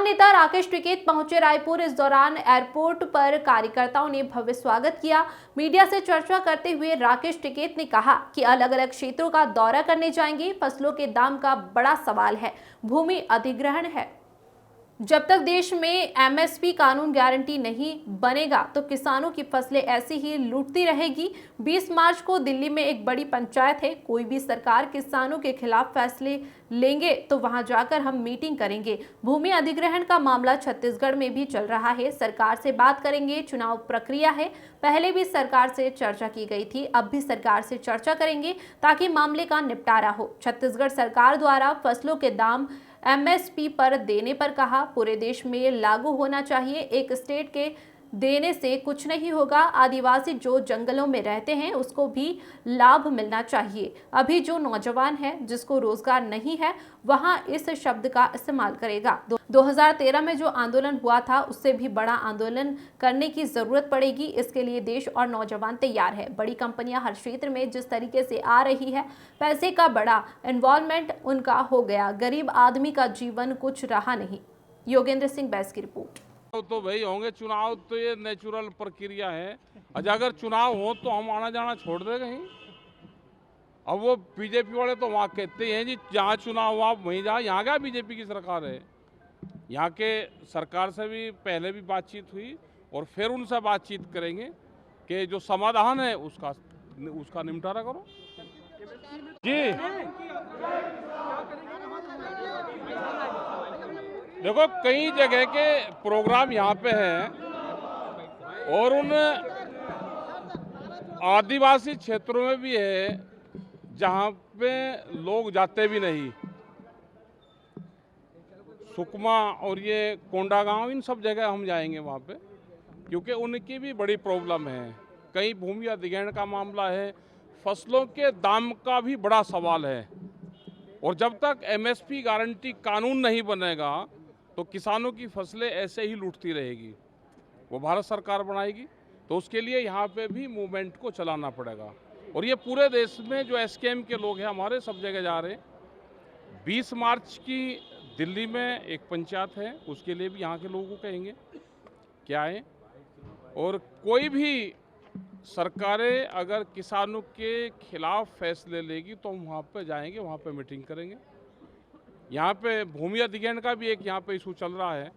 नेता राकेश टिकैत पहुंचे रायपुर। इस दौरान एयरपोर्ट पर कार्यकर्ताओं ने भव्य स्वागत किया। मीडिया से चर्चा करते हुए राकेश टिकैत ने कहा कि अलग अलग क्षेत्रों का दौरा करने जाएंगे। फसलों के दाम का बड़ा सवाल है, भूमि अधिग्रहण है। जब तक देश में एमएसपी कानून गारंटी नहीं बनेगा तो किसानों की फसलें ऐसी ही लूटती रहेगी। 20 मार्च को दिल्ली में एक बड़ी पंचायत है। कोई भी सरकार किसानों के खिलाफ फैसले लेंगे तो वहां जाकर हम मीटिंग करेंगे। भूमि अधिग्रहण का मामला छत्तीसगढ़ में भी चल रहा है। सरकार से बात करेंगे। चुनाव प्रक्रिया है, पहले भी सरकार से चर्चा की गई थी, अब भी सरकार से चर्चा करेंगे ताकि मामले का निपटारा हो। छत्तीसगढ़ सरकार द्वारा फसलों के दाम एमएसपी पर देने पर कहा, पूरे देश में लागू होना चाहिए। एक स्टेट के देने से कुछ नहीं होगा। आदिवासी जो जंगलों में रहते हैं उसको भी लाभ मिलना चाहिए। अभी जो नौजवान है जिसको रोजगार नहीं है वहां इस शब्द का इस्तेमाल करेगा। 2013 में जो आंदोलन हुआ था उससे भी बड़ा आंदोलन करने की जरूरत पड़ेगी। इसके लिए देश और नौजवान तैयार है। बड़ी कंपनियां हर क्षेत्र में जिस तरीके से आ रही है, पैसे का बड़ा इन्वॉल्वमेंट उनका हो गया, गरीब आदमी का जीवन कुछ रहा नहीं। योगेंद्र सिंह बैस की रिपोर्ट। तो वही होंगे, चुनाव तो ये नेचुरल प्रक्रिया है। अगर चुनाव हो तो हम आना जाना छोड़ दे कहीं। अब वो बीजेपी वाले तो वहाँ कहते हैं जी जहाँ चुनाव हुआ आप वहीं जाओ। यहाँ क्या बीजेपी की सरकार है? यहाँ के सरकार से भी पहले भी बातचीत हुई और फिर उनसे बातचीत करेंगे कि जो समाधान है उसका निपटारा करो। जी देखो, कई जगह के प्रोग्राम यहाँ पे हैं और उन आदिवासी क्षेत्रों में भी है जहाँ पे लोग जाते भी नहीं। सुकमा और ये कोंडागांव, इन सब जगह हम जाएंगे वहाँ पे, क्योंकि उनकी भी बड़ी प्रॉब्लम है। कई भूमि अधिग्रहण का मामला है, फसलों के दाम का भी बड़ा सवाल है। और जब तक एमएसपी गारंटी कानून नहीं बनेगा तो किसानों की फसलें ऐसे ही लूटती रहेगी। वो भारत सरकार बनाएगी तो उसके लिए यहाँ पे भी मूवमेंट को चलाना पड़ेगा। और ये पूरे देश में जो एसकेएम के लोग हैं हमारे, सब जगह जा रहे हैं। 20 मार्च की दिल्ली में एक पंचायत है, उसके लिए भी यहाँ के लोगों को कहेंगे क्या है। और कोई भी सरकारें अगर किसानों के खिलाफ फैसले लेगी तो हम वहाँ पे जाएंगे, वहाँ पे मीटिंग करेंगे। यहाँ पे भूमि अधिग्रहण का भी एक यहाँ पे इशू चल रहा है,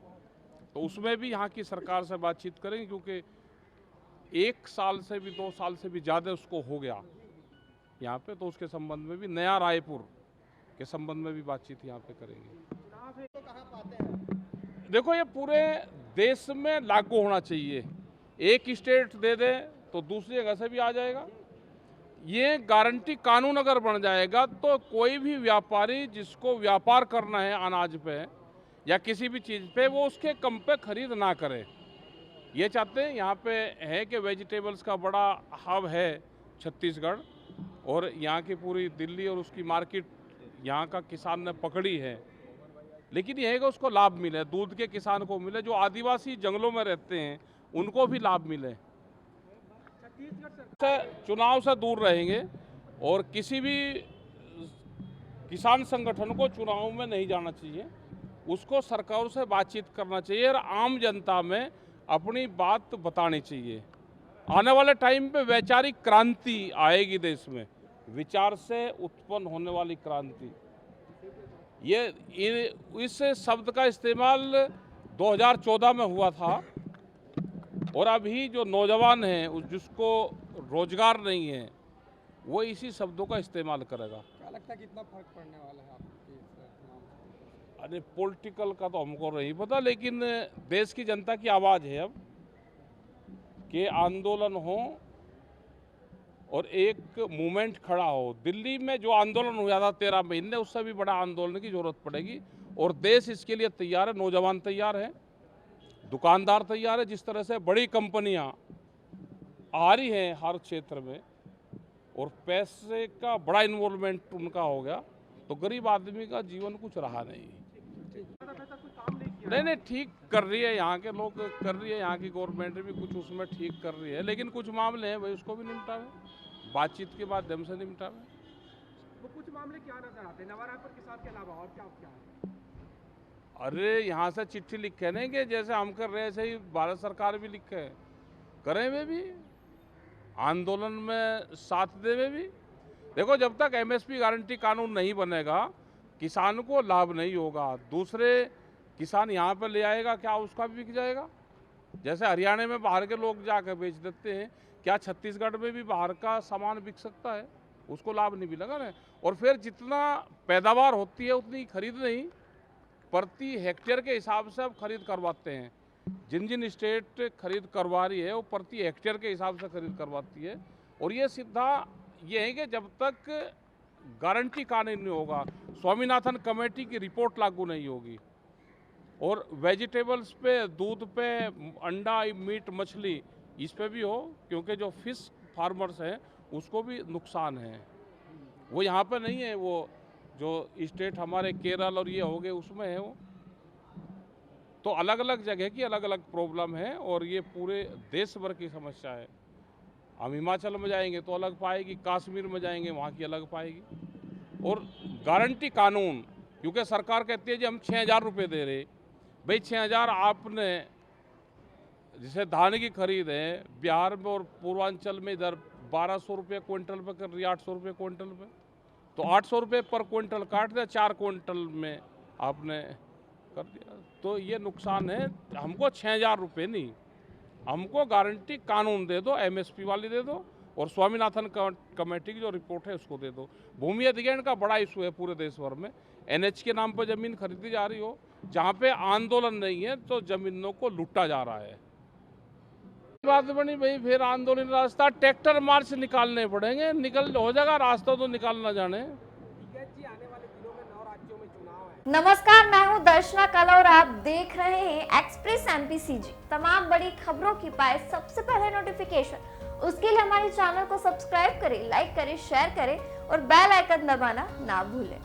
तो उसमें भी यहाँ की सरकार से बातचीत करेंगे, क्योंकि 1 साल से भी 2 साल से भी ज़्यादा उसको हो गया यहाँ पे। तो उसके संबंध में भी, नया रायपुर के संबंध में भी बातचीत यहाँ पे करेंगे। देखो, ये पूरे देश में लागू होना चाहिए। एक स्टेट दे दे तो दूसरी जगह से भी आ जाएगा। ये गारंटी कानून अगर बन जाएगा तो कोई भी व्यापारी जिसको व्यापार करना है अनाज पे या किसी भी चीज़ पे, वो उसके कम पे खरीद ना करे। ये चाहते हैं। यहाँ पे है कि वेजिटेबल्स का बड़ा हब है छत्तीसगढ़, और यहाँ की पूरी दिल्ली और उसकी मार्केट यहाँ का किसान ने पकड़ी है। लेकिन यह है कि उसको लाभ मिले, दूध के किसान को मिले, जो आदिवासी जंगलों में रहते हैं उनको भी लाभ मिले। चुनाव से दूर रहेंगे और किसी भी किसान संगठन को चुनाव में नहीं जाना चाहिए। उसको सरकार से बातचीत करना चाहिए और आम जनता में अपनी बात बतानी चाहिए। आने वाले टाइम पे वैचारिक क्रांति आएगी देश में, विचार से उत्पन्न होने वाली क्रांति। ये इस शब्द का इस्तेमाल 2014 में हुआ था, और अभी जो नौजवान हैं जिसको रोजगार नहीं है वो इसी शब्दों का इस्तेमाल करेगा। क्या लगता है कितना फर्क पड़ने वाला है आपके इस? अरे पॉलिटिकल का तो हमको नहीं पता, लेकिन देश की जनता की आवाज़ है अब कि आंदोलन हो और एक मूवमेंट खड़ा हो। दिल्ली में जो आंदोलन हुआ था 13 महीने, उससे भी बड़ा आंदोलन की जरूरत पड़ेगी और देश इसके लिए तैयार है। नौजवान तैयार है, दुकानदार तैयार है। जिस तरह से बड़ी कंपनियां आ रही हैं हर क्षेत्र में और पैसे का बड़ा इन्वॉल्वमेंट उनका हो गया, तो गरीब आदमी का जीवन कुछ रहा नहीं। नहीं, ठीक कर रही है, यहाँ के लोग कर रही है, यहाँ की गवर्नमेंट भी कुछ उसमें ठीक कर रही है। लेकिन कुछ मामले हैं भाई, उसको भी निपटावे, बातचीत के माध्यम से निपटावे। वो कुछ मामले क्या नजर आते हैं नवा रायपुर के साथ के अलावा, और क्या क्या है? अरे यहाँ से चिट्ठी लिखे नहीं कि जैसे हम कर रहे हैं ऐसे ही भारत सरकार भी लिखे, करें वे भी आंदोलन में साथ दे वे भी। देखो जब तक एमएसपी गारंटी कानून नहीं बनेगा किसान को लाभ नहीं होगा। दूसरे किसान यहाँ पर ले आएगा, क्या उसका भी बिक जाएगा? जैसे हरियाणा में बाहर के लोग जाकर बेच देते हैं, क्या छत्तीसगढ़ में भी बाहर का सामान बिक सकता है? उसको लाभ नहीं मिलेगा ना। और फिर जितना पैदावार होती है उतनी खरीद नहीं, प्रति हेक्टेयर के हिसाब से अब खरीद करवाते हैं। जिन जिन स्टेट खरीद करवा रही है वो प्रति हेक्टेयर के हिसाब से खरीद करवाती है। और ये सीधा ये है कि जब तक गारंटी कानून नहीं होगा, स्वामीनाथन कमेटी की रिपोर्ट लागू नहीं होगी और वेजिटेबल्स पे, दूध पे, अंडा, मीट, मछली इस पे भी हो, क्योंकि जो फिश फार्मर्स हैं उसको भी नुकसान है। वो यहाँ पे नहीं है, वो जो स्टेट हमारे केरल और ये हो गए उसमें है वो। तो अलग अलग जगह की अलग अलग प्रॉब्लम है और ये पूरे देश भर की समस्या है। हम हिमाचल में जाएंगे तो अलग पाएगी, कश्मीर में जाएंगे वहाँ की अलग पाएगी। और गारंटी कानून, क्योंकि सरकार कहती है जी हम 6,000 रुपये दे रहे, भाई 6,000 आपने, जैसे धान की खरीद है बिहार में और पूर्वांचल में इधर 1,200 रुपये क्विंटल पे कर रही है, 800 रुपये क्विंटल पे, तो 800 रुपये पर क्विंटल काट दिया, 4 क्विंटल में आपने कर दिया, तो ये नुकसान है। हमको 6,000 रुपये नहीं, हमको गारंटी कानून दे दो, एमएसपी वाली दे दो और स्वामीनाथन कमेटी की जो रिपोर्ट है उसको दे दो। भूमि अधिग्रहण का बड़ा इशू है पूरे देश भर में। एनएच के नाम पर जमीन खरीदी जा रही हो, जहाँ पे आंदोलन नहीं है तो जमीनों को लूटा जा रहा है। बात बनी भाई, फिर आंदोलन रास्ता ट्रैक्टर मार्च निकालने पड़ेंगे, निकल हो जाएगा रास्ता तो निकालना जाने। नमस्कार, मैं हूं दर्शना कल और आप देख रहे हैं एक्सप्रेस एमपीसीजी। तमाम बड़ी खबरों की पाए सबसे पहले नोटिफिकेशन, उसके लिए हमारे चैनल को सब्सक्राइब करें, लाइक करें, शेयर करें और बेल आइकन दबाना ना भूलें।